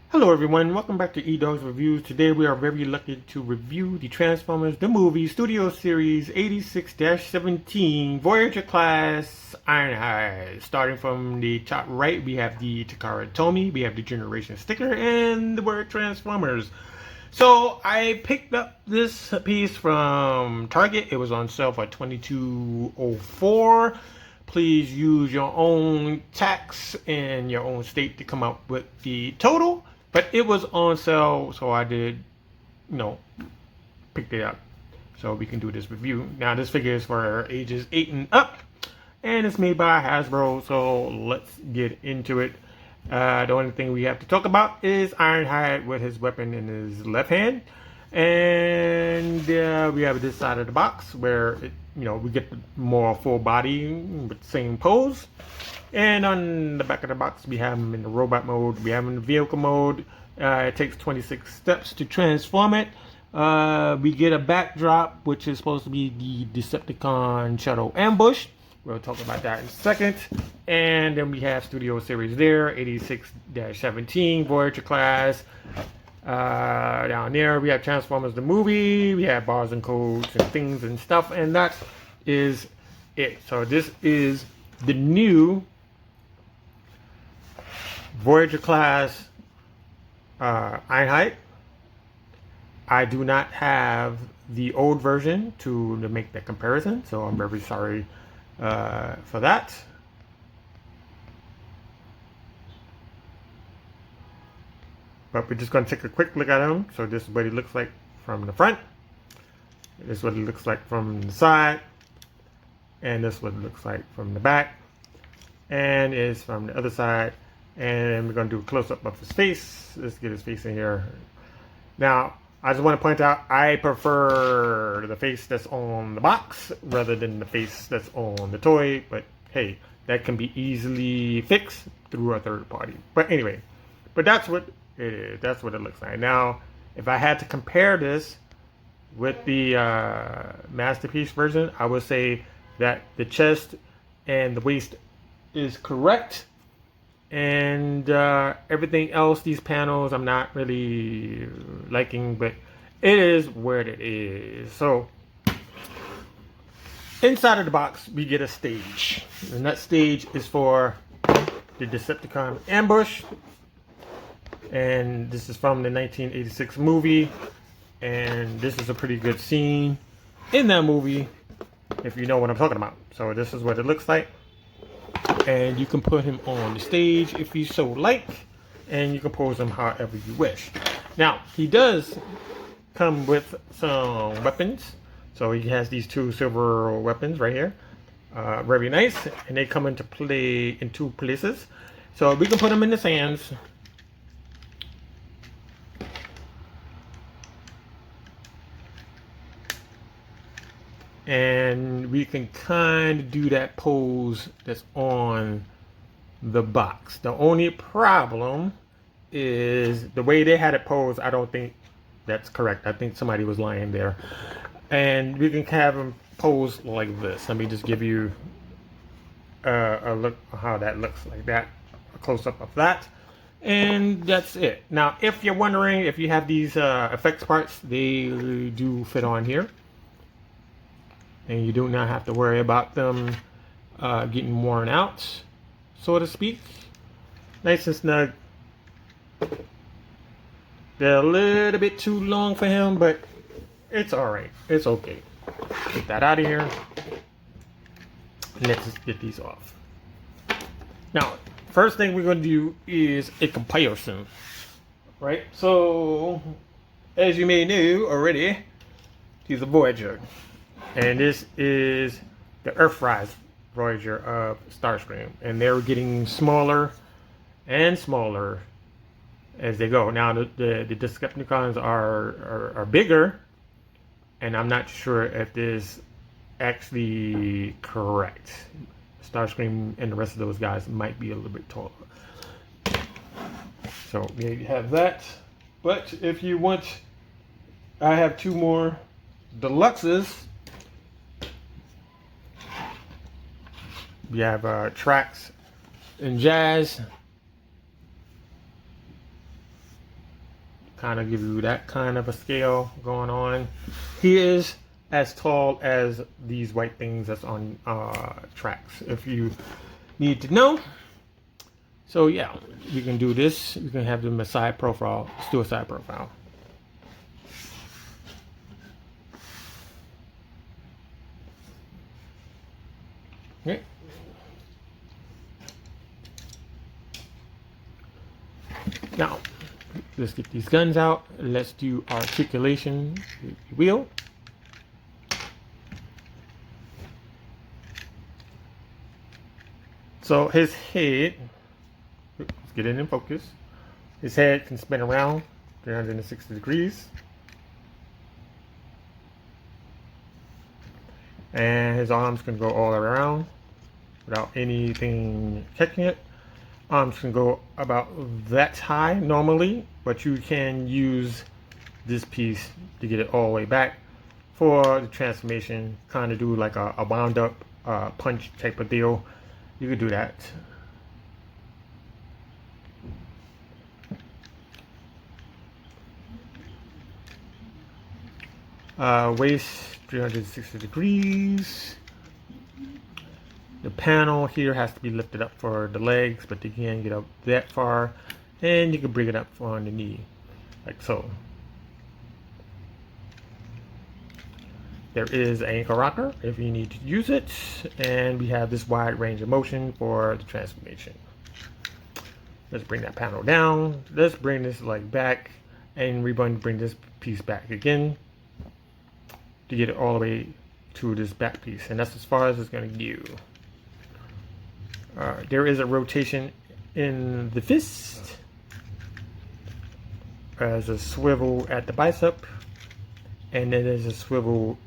Hello everyone, welcome back to Edoggz Reviews. Today we are very lucky to review the Transformers the Movie Studio Series 86-17 Voyager Class Ironhide. Starting from the top right, we have the Takara Tomy, we have the Generation sticker, and the word Transformers. So I picked up this piece from Target. It was on sale for $22.04. Please use your own tax in your own state to come up with the total. But it was on sale, so I did, picked it up. So we can do this review. Now this figure is for ages 8 and up. And it's made by Hasbro, so let's get into it. The only thing we have to talk about is Ironhide with his weapon in his left hand. And we have this side of the box where we get the more full body with the same pose. And on the back of the box, we have him in the robot mode. We have him in the vehicle mode. It takes 26 steps to transform it. We get a backdrop, which is supposed to be the Decepticon Shadow Ambush. We'll talk about that in a second. And then we have Studio Series there, 86-17, Voyager Class. Down there, we have Transformers the Movie. We have bars and codes and things and stuff. And that is it. So this is the new Voyager Class Ironhide. I do not have the old version to make that comparison, so I'm very sorry for that. But we're just going to take a quick look at him. So this is what he looks like from the front. This is what he looks like from the side. And this is what it looks like from the back. And is from the other side. And we're going to do a close-up of his face. Let's get his face in here. Now, I just want to point out, I prefer the face that's on the box rather than the face that's on the toy. But hey, that can be easily fixed through a third party. But anyway, but that's what it is. That's what it looks like. Now, if I had to compare this with the Masterpiece version, I would say that the chest and the waist is correct. And everything else, these panels, I'm not really liking, but it is what it is. So inside of the box, we get a stage. And that stage is for the Decepticon Ambush. And this is from the 1986 movie. And this is a pretty good scene in that movie, if you know what I'm talking about. So this is what it looks like. And you can put him on the stage if you so like. And you can pose him however you wish. Now, he does come with some weapons. So he has these two silver weapons right here. Very nice. And they come into play in two places. So we can put them in the sands. And we can kind of do that pose that's on the box. The only problem is the way they had it posed. I don't think that's correct. I think somebody was lying there. And we can have them pose like this. Let me just give you a look how that looks like that. A close-up of that. And that's it. Now, if you're wondering if you have these effects parts, they do fit on here. And you do not have to worry about them getting worn out, so to speak. Nice and snug. They're a little bit too long for him, but it's alright. It's okay. Get that out of here. Let's just get these off. Now, first thing we're going to do is a comparison. Right? So, as you may know already, he's a Voyager. And this is the Earthrise Voyager of Starscream. And they're getting smaller and smaller as they go. Now, the Decepticons are bigger. And I'm not sure if this is actually correct. Starscream and the rest of those guys might be a little bit taller. So, there you have that. But if you want, I have two more deluxes. We have Trax and Jazz. kind of give you that kind of a scale going on. He is as tall as these white things that's on tracks, if you need to know. So yeah, we can do this. We can have them a side profile. Let's do a side profile. Okay. Now, let's get these guns out. Let's do articulation, if you will. So his head, let's get it in focus. His head can spin around 360 degrees. And his arms can go all around without anything catching it. Arms can go about that high normally, but you can use this piece to get it all the way back for the transformation. Kind of do like a wound up punch type of deal. You could do that. Waist 360 degrees. The panel here has to be lifted up for the legs, but you can't get up that far. And you can bring it up on the knee, like so. There is an ankle rocker if you need to use it. And we have this wide range of motion for the transformation. Let's bring that panel down. Let's bring this leg back. And we're going to bring this piece back again to get it all the way to this back piece. And that's as far as it's going to go. There is a rotation in the fist. There's a swivel at the bicep. And then there's a swivel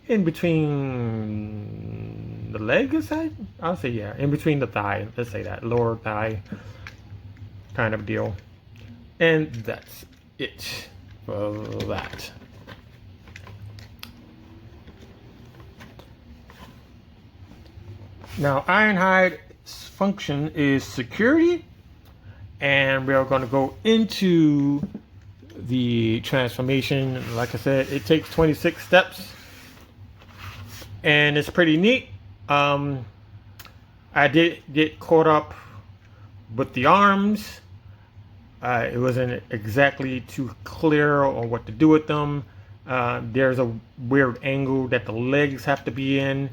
in between the leg, I'll say, yeah, in between the thigh. Let's say that, lower thigh kind of deal. And that's it for that. Now, Ironhide's function is security, and we are going to go into the transformation. Like I said, it takes 26 steps, and it's pretty neat. I did get caught up with the arms. It wasn't exactly too clear on what to do with them. There's a weird angle that the legs have to be in.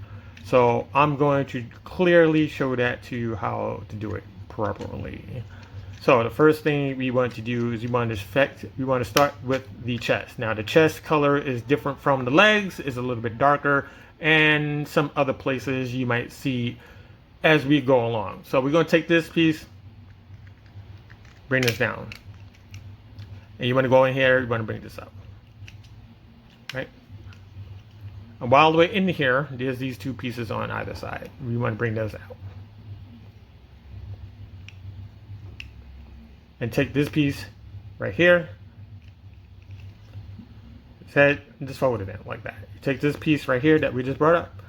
So I'm going to clearly show that to you how to do it properly. So the first thing we want to do is we want to start with the chest. Now the chest color is different from the legs, it's a little bit darker, and some other places you might see as we go along. So we're going to take this piece, bring this down. And you want to go in here, you want to bring this up. Right? And while the way in here, there's these two pieces on either side. We want to bring those out. And take this piece right here. Head, just fold it in like that. You take this piece right here that we just brought up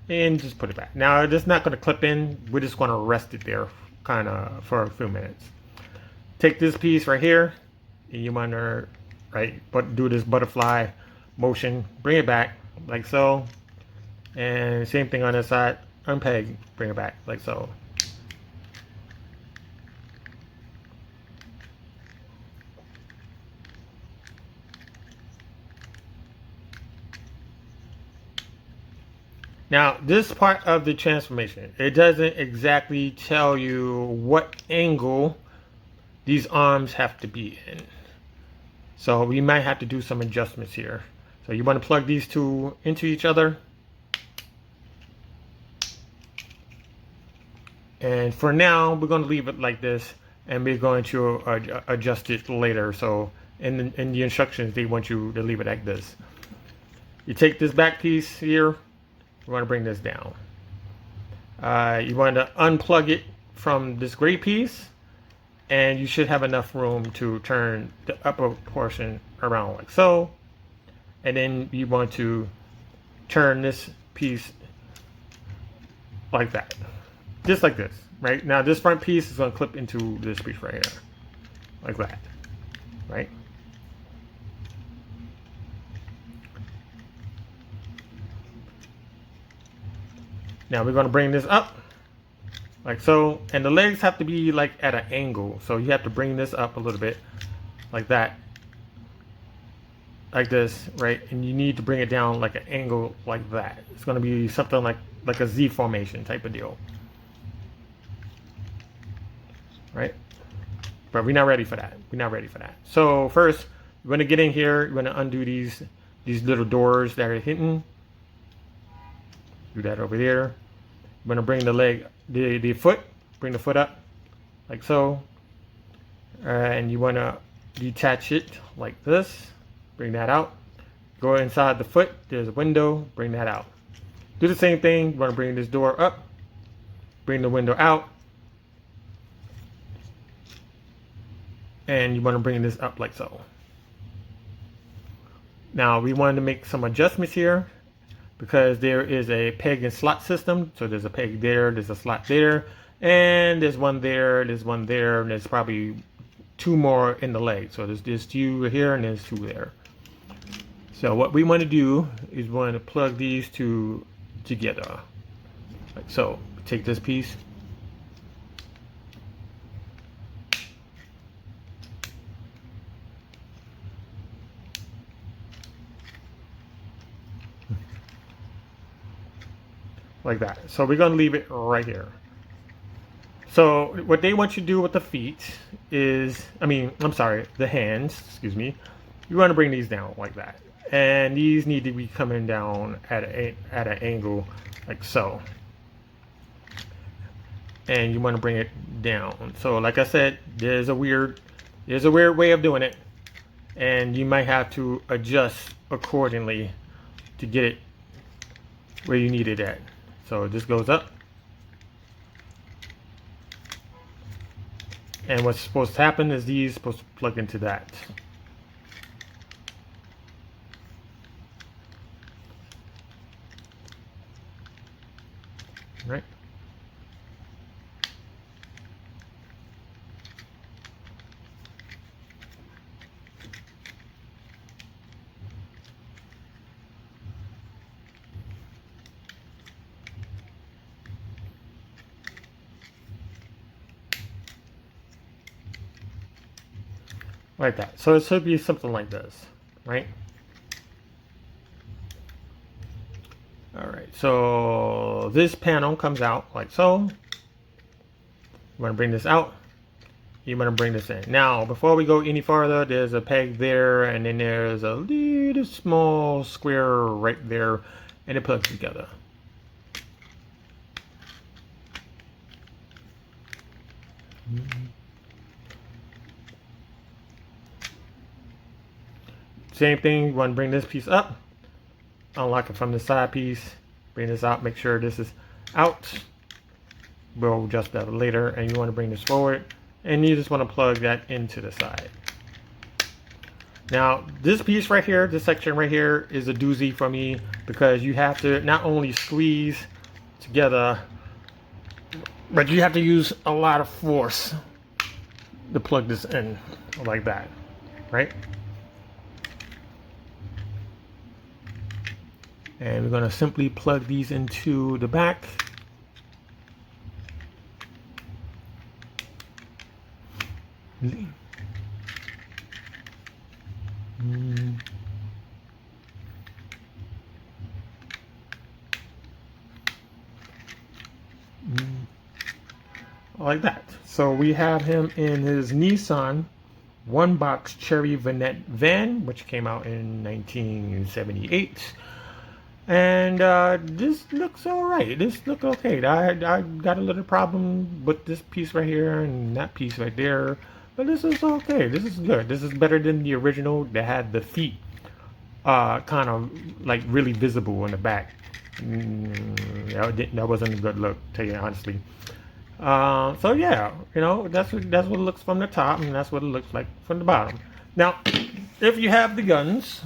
and just put it back. Now it's not going to clip in. We're just going to rest it there kind of for a few minutes. Take this piece right here and you want to do this butterfly motion. Bring it back like so. And same thing on this side. Unpeg, bring it back like so. Now, this part of the transformation, it doesn't exactly tell you what angle these arms have to be in. So we might have to do some adjustments here. So you want to plug these two into each other. And for now, we're going to leave it like this, and we're going to adjust it later. So in the instructions, they want you to leave it like this. You take this back piece here. You want to bring this down. You want to unplug it from this gray piece, and you should have enough room to turn the upper portion around like so. And then you want to turn this piece like that. Just like this, right? Now this front piece is going to clip into this piece right here. Like that, right? Now we're going to bring this up like so, and the legs have to be like at an angle, so you have to bring this up a little bit like that, like this, right? And you need to bring it down like an angle like that. It's going to be something like a Z formation type of deal, right? But we're not ready for that. We're not ready for that. So first, you're going to get in here. You're going to undo these little doors that are hidden. Do that over there. I'm going to bring the leg, the foot, bring the foot up like so. And you want to detach it like this. Bring that out. Go inside the foot. There's a window. Bring that out. Do the same thing. You want to bring this door up. Bring the window out. And you want to bring this up like so. Now we wanted to make some adjustments here because there is a peg and slot system. So there's a peg there, there's a slot there, and there's one there, there's one there, and there's probably two more in the leg. So there's two here and there's two there. So what we want to do is we want to plug these two together. Like so. Take this piece. Like that. So we're going to leave it right here. So what they want you to do with the feet is, the hands, excuse me. You want to bring these down like that. And these need to be coming down at an angle like so. And you want to bring it down. So like I said, there's a weird way of doing it. And you might have to adjust accordingly to get it where you need it at. So this goes up. And what's supposed to happen is these supposed to plug into that. Right? Like that. So it should be something like this, right? All right, so this panel comes out like so. You want to bring this out. You want to bring this in. Now, before we go any farther, there's a peg there, and then there's a little small square right there, and it plugs together. Same thing, you want to bring this piece up, unlock it from the side piece, bring this out, make sure this is out. We'll adjust that later, and you want to bring this forward, and you just want to plug that into the side. Now, this piece right here, this section right here is a doozy for me because you have to not only squeeze together, but you have to use a lot of force to plug this in like that, right? And we're going to simply plug these into the back. Like that. So we have him in his Nissan one box Cherry Vanette van, which came out in 1978. And this looks all right. This looks okay. I got a little problem with this piece right here and that piece right there, but this is okay. This is good. This is better than the original that had the feet kind of like really visible in the back. That wasn't a good look, to tell you honestly. So yeah, you know, that's what it looks from the top, and that's what it looks like from the bottom. Now, if you have the guns,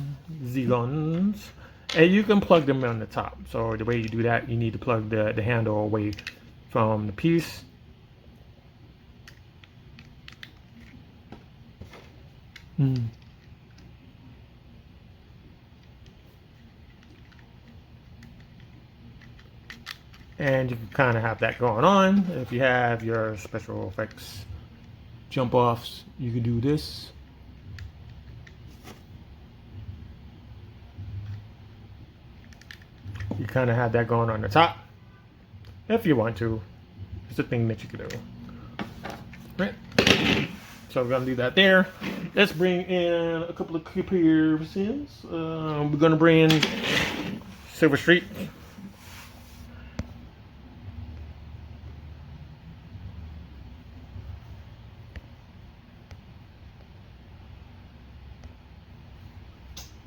and you can plug them on the top. So the way you do that, you need to plug the handle away from the piece. And you can kind of have that going on. If you have your special effects jump offs, you can do this. You kind of have that going on the top. If you want to, it's a thing that you can do. Right? So we're gonna do that there. Let's bring in a couple of comparisons. We're gonna bring in Silver Streak.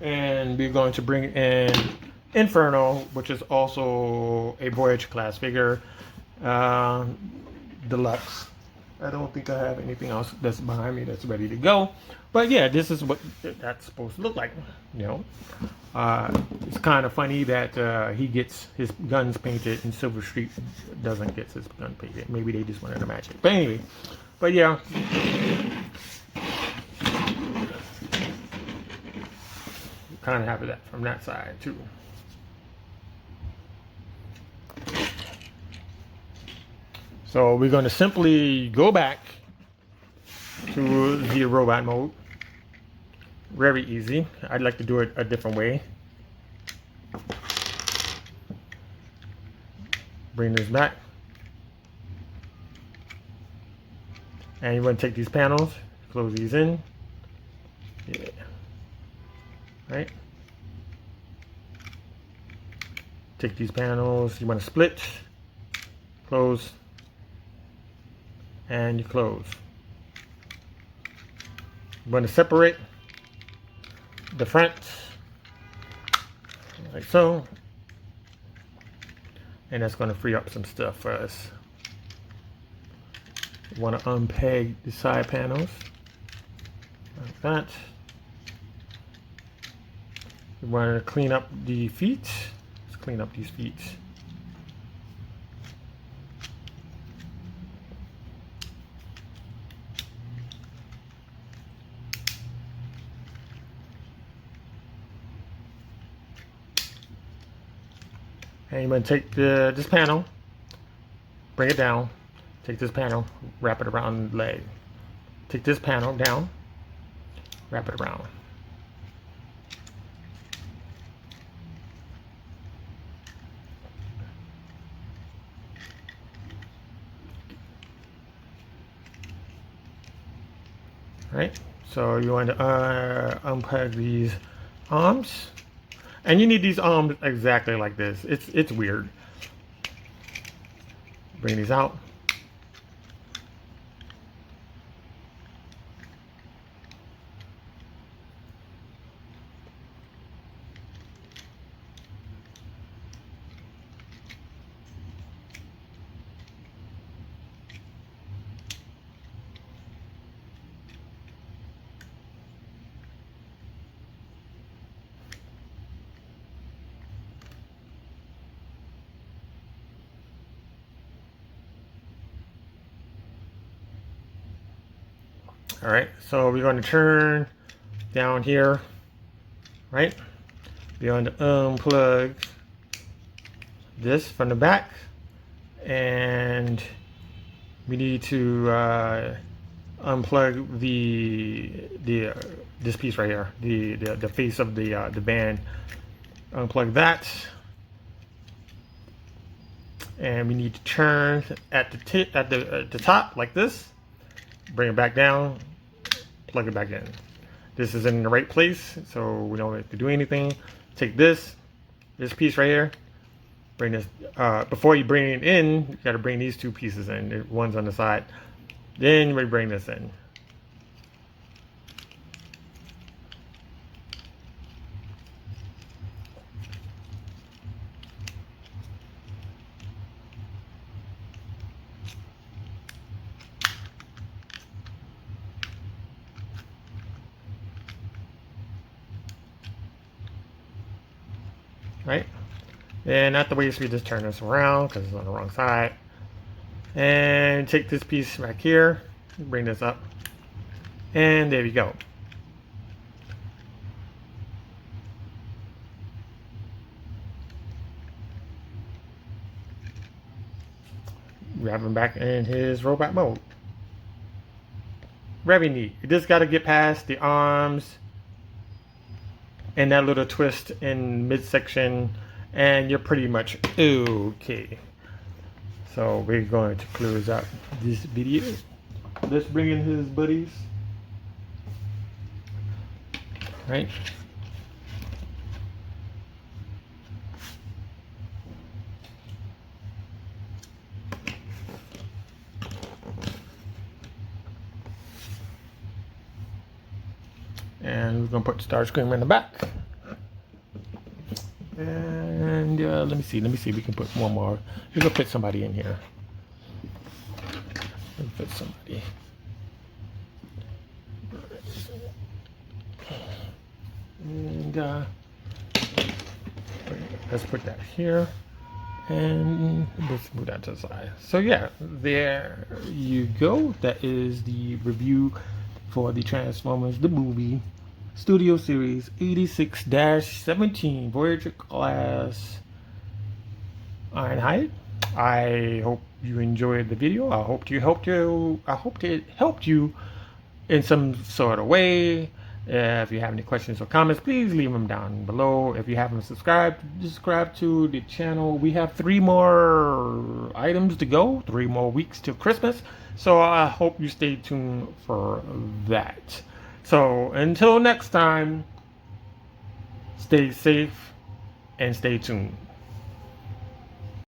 And we're going to bring in Inferno, which is also a Voyager class figure, deluxe. I don't think I have anything else that's behind me that's ready to go. But yeah, this is what that's supposed to look like. You know, it's kind of funny that he gets his guns painted and Silver Streak doesn't get his gun painted. Maybe they just wanted to match it. But anyway, but yeah. Kind of have that from that side too. So we're going to simply go back to the robot mode. Very easy. I'd like to do it a different way. Bring this back. And you want to take these panels, close these in. Yeah. Right? Take these panels, you want to split, close, and you close. You want to separate the front, like so, and that's going to free up some stuff for us. You want to unpeg the side panels, like that. We want to clean up the feet. Let's clean up these feet. And you want to take this panel, bring it down, take this panel, wrap it around the leg. Take this panel down, wrap it around. Right, so you want to unplug these arms, and you need these arms exactly like this. It's weird. Bring these out. All right, so we're going to turn down here, right? We're going to unplug this from the back, and we need to unplug this piece right here, the face of the band. Unplug that, and we need to turn at the top like this. Bring it back down. Plug it back in. This is in the right place, so we don't have to do anything. Take this piece right here. Bring this before you bring it in. You got to bring these two pieces in. One's on the side. Then you bring this in. Right? And not the waste, we just turn this around because it's on the wrong side. And take this piece back here, bring this up, and there we go. we have him back in his robot mode. Very neat. You just got to get past the arms and that little twist in midsection, and you're pretty much okay. So we're going to close out this video. Let's bring in his buddies. Right. And we're gonna put Starscream in the back. And let me see. We can put one more. We're gonna put somebody in here. Let me put somebody. And let's put that here. And let's move that to the side. So yeah, there you go. That is the review for the Transformers the movie Studio Series 86-17 Voyager class Ironhide. I hope you enjoyed the video. I hope it helped you in some sort of way. If you have any questions or comments, please leave them down below. If you haven't subscribed to the channel. We have 3 more items to go, 3 more weeks till Christmas. So I hope you stay tuned for that. So until next time, stay safe and stay tuned.